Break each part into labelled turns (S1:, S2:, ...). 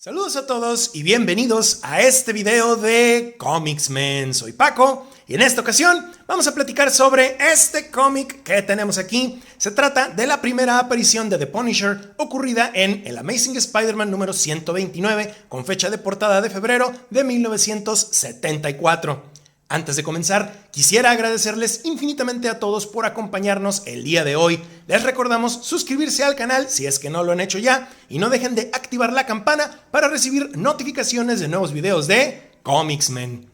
S1: Saludos a todos y bienvenidos a este video de Comicsmen. Soy Paco y en esta ocasión vamos a platicar sobre este cómic que tenemos aquí. Se trata de la primera aparición de The Punisher ocurrida en el Amazing Spider-Man número 129 con fecha de portada de febrero de 1974. Antes de comenzar, quisiera agradecerles infinitamente a todos por acompañarnos el día de hoy. Les recordamos suscribirse al canal si es que no lo han hecho ya y no dejen de activar la campana para recibir notificaciones de nuevos videos de Comicsmen.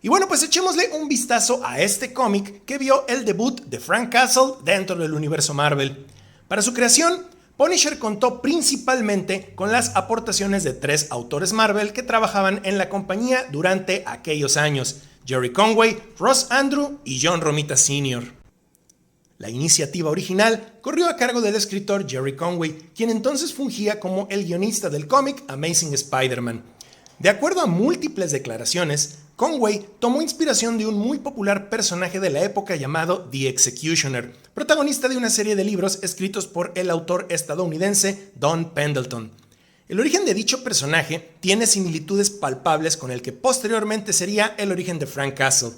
S1: Y bueno, pues echémosle un vistazo a este cómic que vio el debut de Frank Castle dentro del universo Marvel. Para su creación, Punisher contó principalmente con las aportaciones de 3 autores Marvel que trabajaban en la compañía durante aquellos años: Gerry Conway, Ross Andru y John Romita Sr. La iniciativa original corrió a cargo del escritor Gerry Conway, quien entonces fungía como el guionista del cómic Amazing Spider-Man. De acuerdo a múltiples declaraciones, Conway tomó inspiración de un muy popular personaje de la época llamado The Executioner, protagonista de una serie de libros escritos por el autor estadounidense Don Pendleton. El origen de dicho personaje tiene similitudes palpables con el que posteriormente sería el origen de Frank Castle.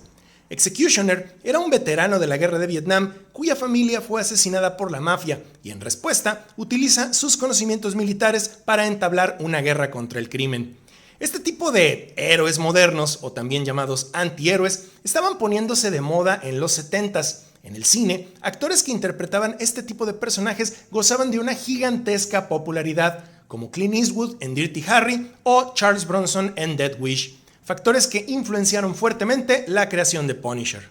S1: Executioner era un veterano de la guerra de Vietnam cuya familia fue asesinada por la mafia y en respuesta utiliza sus conocimientos militares para entablar una guerra contra el crimen. Este tipo de héroes modernos, o también llamados antihéroes, estaban poniéndose de moda en los 70s. En el cine, actores que interpretaban este tipo de personajes gozaban de una gigantesca popularidad, como Clint Eastwood en Dirty Harry o Charles Bronson en Death Wish, factores que influenciaron fuertemente la creación de Punisher.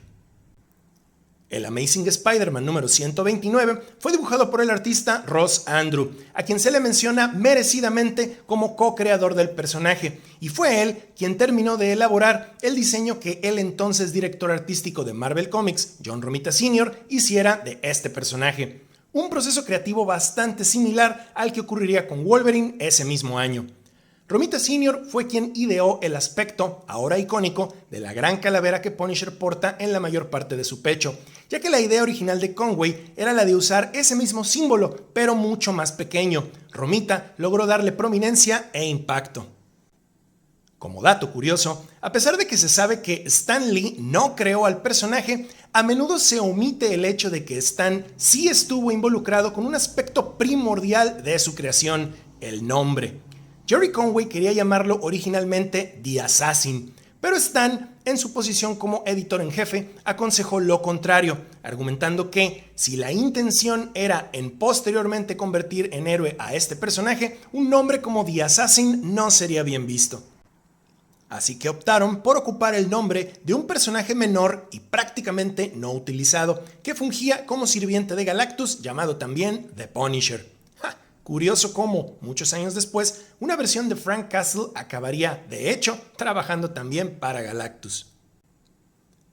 S1: El Amazing Spider-Man número 129 fue dibujado por el artista Ross Andru, a quien se le menciona merecidamente como co-creador del personaje, y fue él quien terminó de elaborar el diseño que el entonces director artístico de Marvel Comics, John Romita Sr., hiciera de este personaje. Un proceso creativo bastante similar al que ocurriría con Wolverine ese mismo año. Romita Sr. fue quien ideó el aspecto, ahora icónico, de la gran calavera que Punisher porta en la mayor parte de su pecho, ya que la idea original de Conway era la de usar ese mismo símbolo, pero mucho más pequeño. Romita logró darle prominencia e impacto. Como dato curioso, a pesar de que se sabe que Stan Lee no creó al personaje, a menudo se omite el hecho de que Stan sí estuvo involucrado con un aspecto primordial de su creación: el nombre. Gerry Conway quería llamarlo originalmente The Assassin, pero Stan, en su posición como editor en jefe, aconsejó lo contrario, argumentando que si la intención era en posteriormente convertir en héroe a este personaje, un nombre como The Assassin no sería bien visto. Así que optaron por ocupar el nombre de un personaje menor y prácticamente no utilizado, que fungía como sirviente de Galactus, llamado también The Punisher. Curioso cómo, muchos años después, una versión de Frank Castle acabaría, de hecho, trabajando también para Galactus.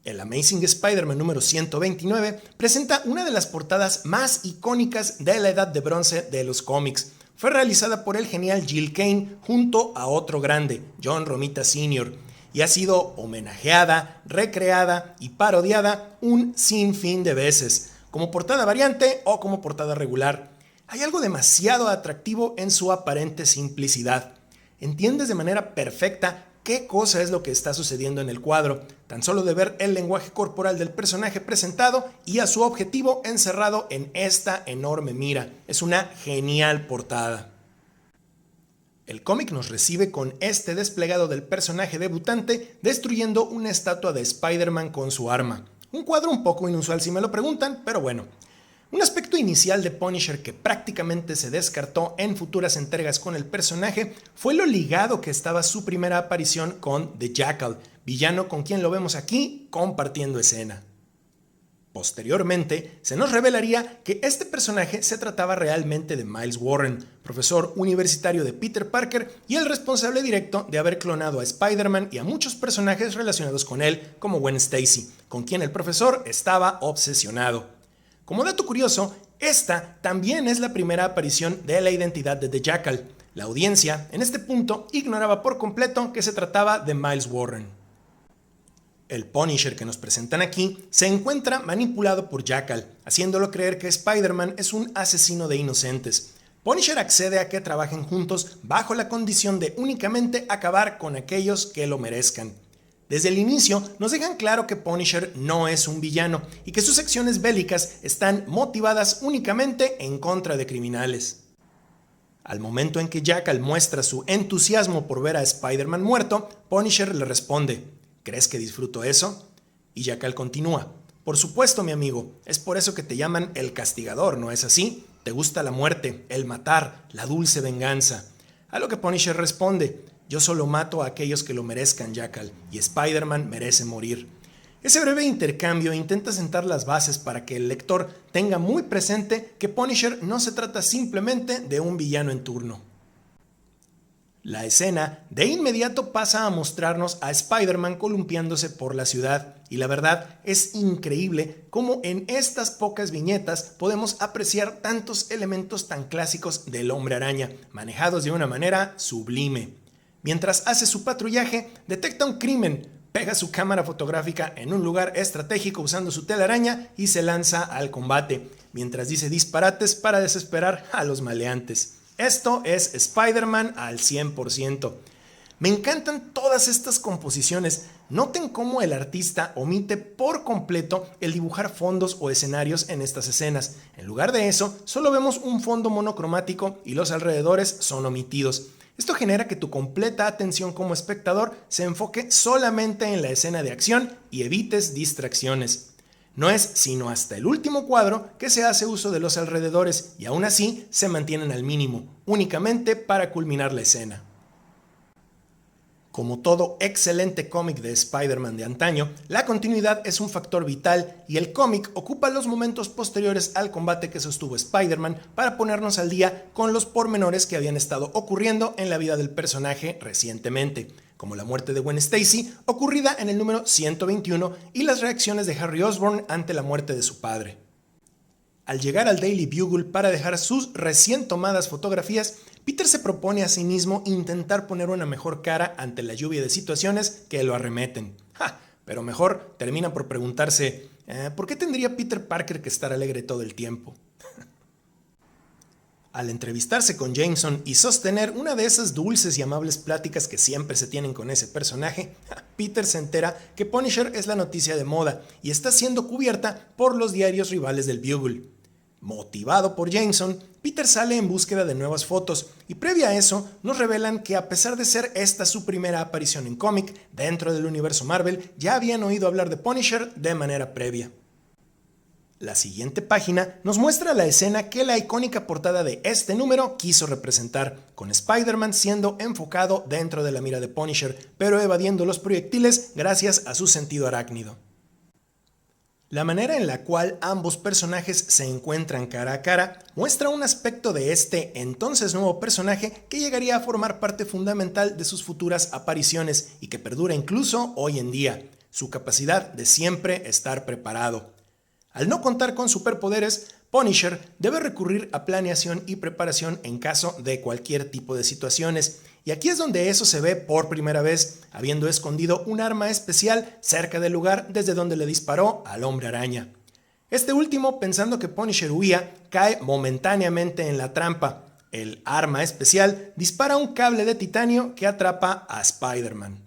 S1: El Amazing Spider-Man número 129 presenta una de las portadas más icónicas de la Edad de Bronce de los cómics. Fue realizada por el genial Gil Kane junto a otro grande, John Romita Sr., y ha sido homenajeada, recreada y parodiada un sinfín de veces, como portada variante o como portada regular. Hay algo demasiado atractivo en su aparente simplicidad. Entiendes de manera perfecta qué cosa es lo que está sucediendo en el cuadro, tan solo de ver el lenguaje corporal del personaje presentado y a su objetivo encerrado en esta enorme mira. Es una genial portada. El cómic nos recibe con este desplegado del personaje debutante destruyendo una estatua de Spider-Man con su arma. Un cuadro un poco inusual si me lo preguntan, pero bueno. Un aspecto inicial de Punisher que prácticamente se descartó en futuras entregas con el personaje fue lo ligado que estaba su primera aparición con The Jackal, villano con quien lo vemos aquí compartiendo escena. Posteriormente, se nos revelaría que este personaje se trataba realmente de Miles Warren, profesor universitario de Peter Parker y el responsable directo de haber clonado a Spider-Man y a muchos personajes relacionados con él, como Gwen Stacy, con quien el profesor estaba obsesionado. Como dato curioso, esta también es la primera aparición de la identidad de The Jackal. La audiencia, en este punto, ignoraba por completo que se trataba de Miles Warren. El Punisher que nos presentan aquí se encuentra manipulado por Jackal, haciéndolo creer que Spider-Man es un asesino de inocentes. Punisher accede a que trabajen juntos bajo la condición de únicamente acabar con aquellos que lo merezcan. Desde el inicio nos dejan claro que Punisher no es un villano y que sus acciones bélicas están motivadas únicamente en contra de criminales. Al momento en que Jackal muestra su entusiasmo por ver a Spider-Man muerto, Punisher le responde: ¿crees que disfruto eso? Y Jackal continúa: por supuesto, mi amigo, es por eso que te llaman el castigador, ¿no es así? Te gusta la muerte, el matar, la dulce venganza. A lo que Punisher responde: yo solo mato a aquellos que lo merezcan, Jackal, y Spider-Man merece morir. Ese breve intercambio intenta sentar las bases para que el lector tenga muy presente que Punisher no se trata simplemente de un villano en turno. La escena de inmediato pasa a mostrarnos a Spider-Man columpiándose por la ciudad, y la verdad es increíble cómo en estas pocas viñetas podemos apreciar tantos elementos tan clásicos del Hombre Araña, manejados de una manera sublime. Mientras hace su patrullaje, detecta un crimen, pega su cámara fotográfica en un lugar estratégico usando su telaraña y se lanza al combate, mientras dice disparates para desesperar a los maleantes. Esto es Spider-Man al 100%. Me encantan todas estas composiciones. Noten cómo el artista omite por completo el dibujar fondos o escenarios en estas escenas. En lugar de eso, solo vemos un fondo monocromático y los alrededores son omitidos. Esto genera que tu completa atención como espectador se enfoque solamente en la escena de acción y evites distracciones. No es sino hasta el último cuadro que se hace uso de los alrededores y aún así se mantienen al mínimo, únicamente para culminar la escena. Como todo excelente cómic de Spider-Man de antaño, la continuidad es un factor vital y el cómic ocupa los momentos posteriores al combate que sostuvo Spider-Man para ponernos al día con los pormenores que habían estado ocurriendo en la vida del personaje recientemente, como la muerte de Gwen Stacy, ocurrida en el número 121, y las reacciones de Harry Osborn ante la muerte de su padre. Al llegar al Daily Bugle para dejar sus recién tomadas fotografías, Peter se propone a sí mismo intentar poner una mejor cara ante la lluvia de situaciones que lo arremeten. Pero mejor termina por preguntarse, ¿por qué tendría Peter Parker que estar alegre todo el tiempo? Al entrevistarse con Jameson y sostener una de esas dulces y amables pláticas que siempre se tienen con ese personaje, Peter se entera que Punisher es la noticia de moda y está siendo cubierta por los diarios rivales del Bugle. Motivado por Jameson, Peter sale en búsqueda de nuevas fotos y previa a eso nos revelan que a pesar de ser esta su primera aparición en cómic dentro del universo Marvel, ya habían oído hablar de Punisher de manera previa. La siguiente página nos muestra la escena que la icónica portada de este número quiso representar, con Spider-Man siendo enfocado dentro de la mira de Punisher, pero evadiendo los proyectiles gracias a su sentido arácnido. La manera en la cual ambos personajes se encuentran cara a cara muestra un aspecto de este entonces nuevo personaje que llegaría a formar parte fundamental de sus futuras apariciones y que perdura incluso hoy en día, su capacidad de siempre estar preparado. Al no contar con superpoderes, Punisher debe recurrir a planeación y preparación en caso de cualquier tipo de situaciones, y aquí es donde eso se ve por primera vez, habiendo escondido un arma especial cerca del lugar desde donde le disparó al Hombre Araña. Este último, pensando que Punisher huía, cae momentáneamente en la trampa. El arma especial dispara un cable de titanio que atrapa a Spider-Man.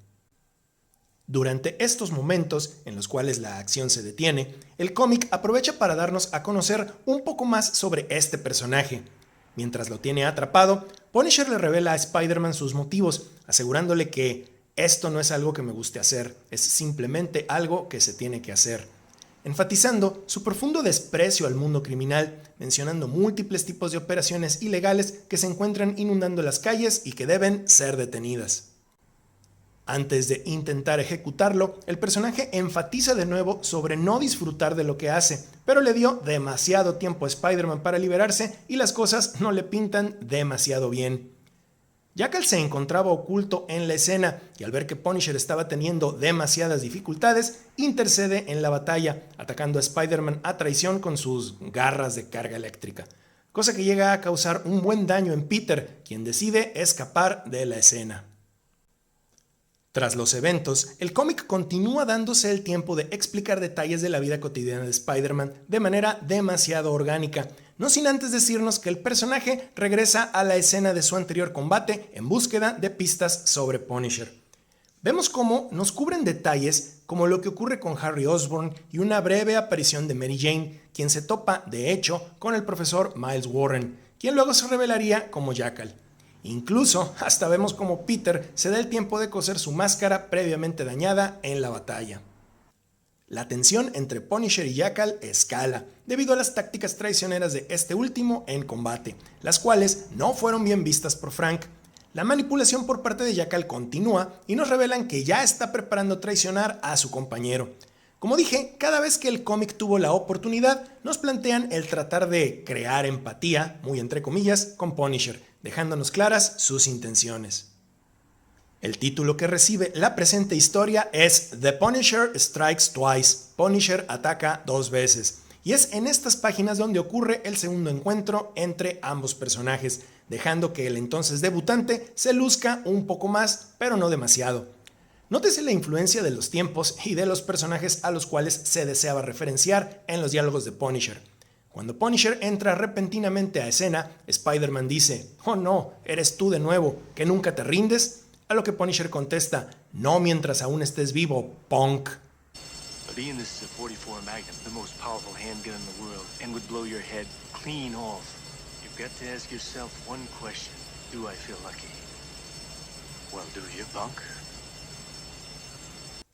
S1: Durante estos momentos, en los cuales la acción se detiene, el cómic aprovecha para darnos a conocer un poco más sobre este personaje. Mientras lo tiene atrapado, Punisher le revela a Spider-Man sus motivos, asegurándole que esto no es algo que me guste hacer, es simplemente algo que se tiene que hacer, enfatizando su profundo desprecio al mundo criminal, mencionando múltiples tipos de operaciones ilegales que se encuentran inundando las calles y que deben ser detenidas. Antes de intentar ejecutarlo, el personaje enfatiza de nuevo sobre no disfrutar de lo que hace, pero le dio demasiado tiempo a Spider-Man para liberarse y las cosas no le pintan demasiado bien. Jackal se encontraba oculto en la escena y al ver que Punisher estaba teniendo demasiadas dificultades, intercede en la batalla, atacando a Spider-Man a traición con sus garras de carga eléctrica, cosa que llega a causar un buen daño en Peter, quien decide escapar de la escena. Tras los eventos, el cómic continúa dándose el tiempo de explicar detalles de la vida cotidiana de Spider-Man de manera demasiado orgánica, no sin antes decirnos que el personaje regresa a la escena de su anterior combate en búsqueda de pistas sobre Punisher. Vemos cómo nos cubren detalles como lo que ocurre con Harry Osborn y una breve aparición de Mary Jane, quien se topa, de hecho, con el profesor Miles Warren, quien luego se revelaría como Jackal. Incluso hasta vemos cómo Peter se da el tiempo de coser su máscara previamente dañada en la batalla. La tensión entre Punisher y Jackal escala debido a las tácticas traicioneras de este último en combate, las cuales no fueron bien vistas por Frank. La manipulación por parte de Jackal continúa y nos revelan que ya está preparando traicionar a su compañero. Como dije, cada vez que el cómic tuvo la oportunidad, nos plantean el tratar de crear empatía, muy entre comillas, con Punisher, dejándonos claras sus intenciones. El título que recibe la presente historia es The Punisher Strikes Twice, Punisher ataca 2 veces, y es en estas páginas donde ocurre el segundo encuentro entre ambos personajes, dejando que el entonces debutante se luzca un poco más, pero no demasiado. Nótese la influencia de los tiempos y de los personajes a los cuales se deseaba referenciar en los diálogos de Punisher. Cuando Punisher entra repentinamente a escena, Spider-Man dice: «Oh no, eres tú de nuevo, ¿que nunca te rindes?», a lo que Punisher contesta: «No mientras aún estés vivo, punk».
S2: But Ian, this is a 44 Magnum, the most powerful handgun in the world, and would blow your head clean off. You've got to ask yourself one question. Do I feel lucky? Well, do you, punk?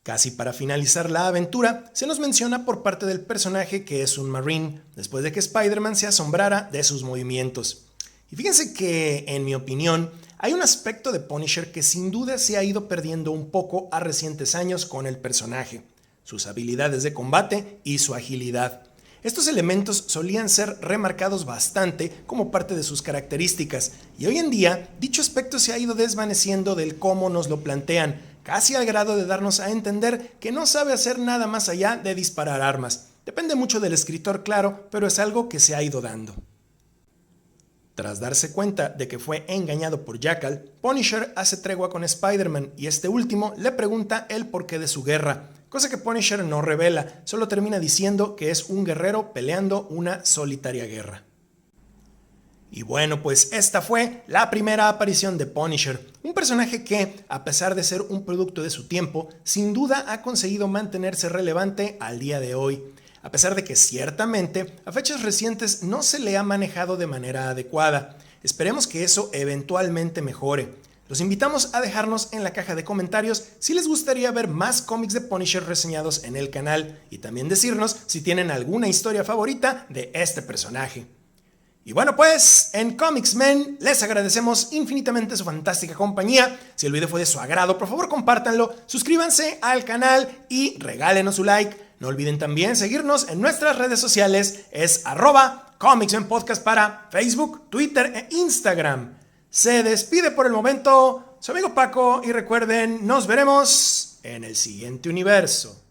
S1: Casi para finalizar la aventura, se nos menciona por parte del personaje que es un Marine, después de que Spider-Man se asombrara de sus movimientos. Y fíjense que, en mi opinión, hay un aspecto de Punisher que sin duda se ha ido perdiendo un poco a recientes años con el personaje: sus habilidades de combate y su agilidad. Estos elementos solían ser remarcados bastante como parte de sus características, y hoy en día dicho aspecto se ha ido desvaneciendo del cómo nos lo plantean, casi al grado de darnos a entender que no sabe hacer nada más allá de disparar armas. Depende mucho del escritor, claro, pero es algo que se ha ido dando. Tras darse cuenta de que fue engañado por Jackal, Punisher hace tregua con Spider-Man y este último le pregunta el porqué de su guerra, cosa que Punisher no revela, solo termina diciendo que es un guerrero peleando una solitaria guerra. Y bueno, pues esta fue la primera aparición de Punisher, un personaje que, a pesar de ser un producto de su tiempo, sin duda ha conseguido mantenerse relevante al día de hoy, a pesar de que ciertamente a fechas recientes no se le ha manejado de manera adecuada. Esperemos que eso eventualmente mejore. Los invitamos a dejarnos en la caja de comentarios si les gustaría ver más cómics de Punisher reseñados en el canal y también decirnos si tienen alguna historia favorita de este personaje. Y bueno, pues en Comics Men les agradecemos infinitamente su fantástica compañía. Si el video fue de su agrado, por favor compártanlo, suscríbanse al canal y regálenos su like. No olviden también seguirnos en nuestras redes sociales, es @ComicsMenPodcast para Facebook, Twitter e Instagram. Se despide por el momento su amigo Paco y recuerden, nos veremos en el siguiente universo.